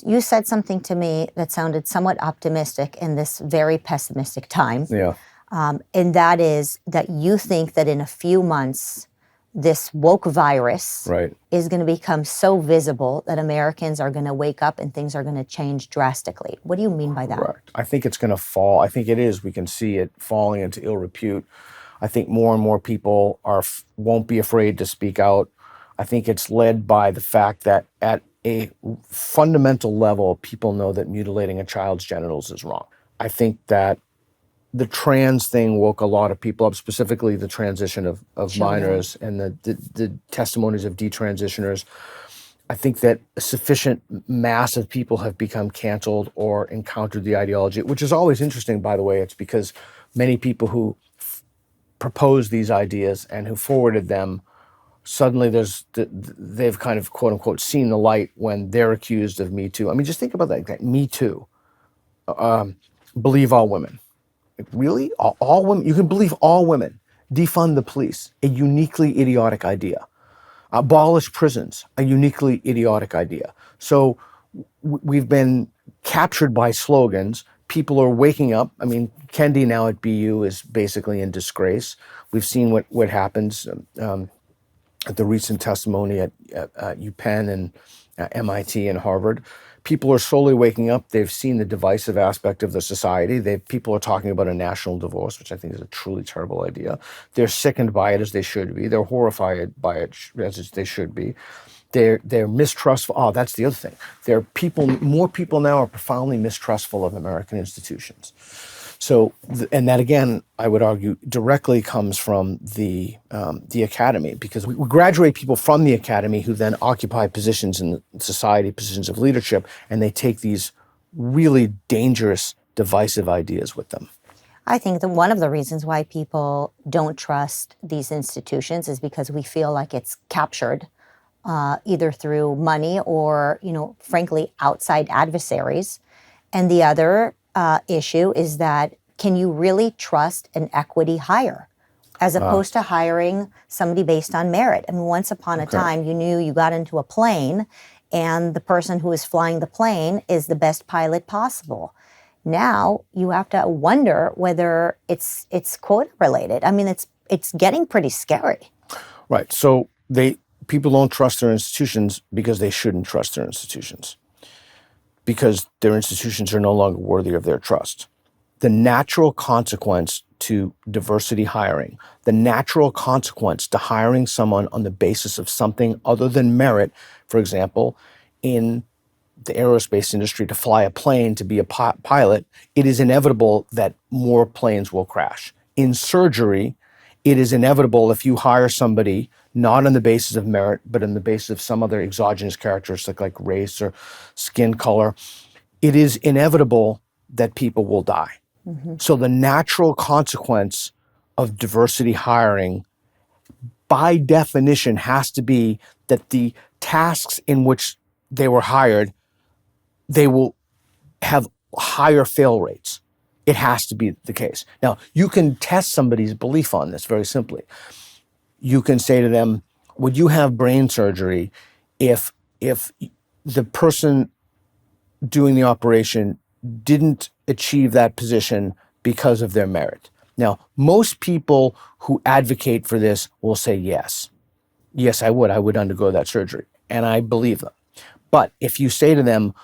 You said something to me that sounded somewhat optimistic in this very pessimistic time. Yeah. And that is that you think that in a few months, this woke virus is going to become so visible that Americans are going to wake up and things are going to change drastically. What do you mean by that? Correct. I think it's going to fall. I think it is. We can see it falling into ill repute. I think more and more people won't be afraid to speak out. I think it's led by the fact that at a fundamental level, people know that mutilating a child's genitals is wrong. I think that the trans thing woke a lot of people up, specifically the transition of minors and the testimonies of detransitioners. I think that a sufficient mass of people have become canceled or encountered the ideology, which is always interesting, by the way. It's because many people who proposed these ideas and who forwarded them, suddenly they've kind of, quote unquote, seen the light when they're accused of Me Too. I mean, just think about that. Me Too. Believe all women. Like, really? All women? You can believe all women. Defund the police. A uniquely idiotic idea. Abolish prisons. A uniquely idiotic idea. So we've been captured by slogans. People are waking up. I mean, Kendi now at BU is basically in disgrace. We've seen what happens at the recent testimony at UPenn and MIT and Harvard. People are slowly waking up. They've seen the divisive aspect of the society. People are talking about a national divorce, which I think is a truly terrible idea. They're sickened by it, as they should be. They're horrified by it, as they should be. They're mistrustful. Oh, that's the other thing. More people now are profoundly mistrustful of American institutions. So, and that again, I would argue, directly comes from the academy, because we graduate people from the academy who then occupy positions in society, positions of leadership, and they take these really dangerous, divisive ideas with them. I think that one of the reasons why people don't trust these institutions is because we feel like it's captured either through money or, frankly, outside adversaries. And the other issue is that, can you really trust an equity hire as opposed to hiring somebody based on merit? I mean, once upon a time, you knew you got into a plane and the person who is flying the plane is the best pilot possible. Now you have to wonder whether it's quota related. I mean, it's getting pretty scary. Right. So people don't trust their institutions because they shouldn't trust their institutions, because their institutions are no longer worthy of their trust. The natural consequence to diversity hiring, the natural consequence to hiring someone on the basis of something other than merit, for example, in the aerospace industry, to fly a plane, to be a pilot, it is inevitable that more planes will crash. In surgery, it is inevitable, if you hire somebody not on the basis of merit, but on the basis of some other exogenous characteristic like race or skin color, it is inevitable that people will die. Mm-hmm. So the natural consequence of diversity hiring, by definition, has to be that the tasks in which they were hired, they will have higher fail rates. It has to be the case. Now, you can test somebody's belief on this very simply. You can say to them, would you have brain surgery if the person doing the operation didn't achieve that position because of their merit? Now, most people who advocate for this will say yes. Yes, I would undergo that surgery. And I believe them. But if you say to them,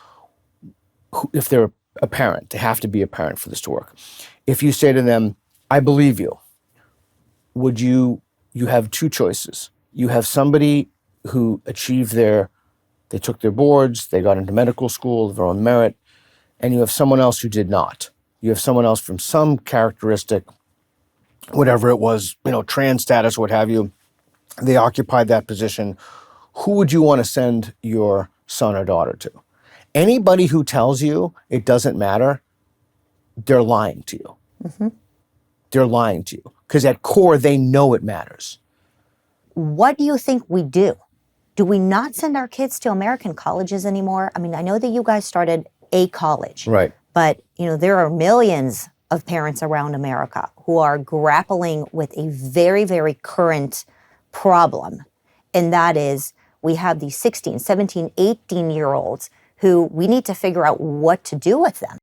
if they're a parent, they have to be a parent for this to work. If you say to them, I believe you, you have two choices. You have somebody who achieved they took their boards, they got into medical school of their own merit, and you have someone else who did not. You have someone else from some characteristic, whatever it was, trans status, what have you, they occupied that position. Who would you want to send your son or daughter to? Anybody who tells you it doesn't matter, they're lying to you. Mm-hmm. They're lying to you, because at core, they know it matters. What do you think we do? Do we not send our kids to American colleges anymore? I mean, I know that you guys started a college. Right. But, there are millions of parents around America who are grappling with a very, very current problem. And that is, we have these 16, 17, 18-year-olds who we need to figure out what to do with them.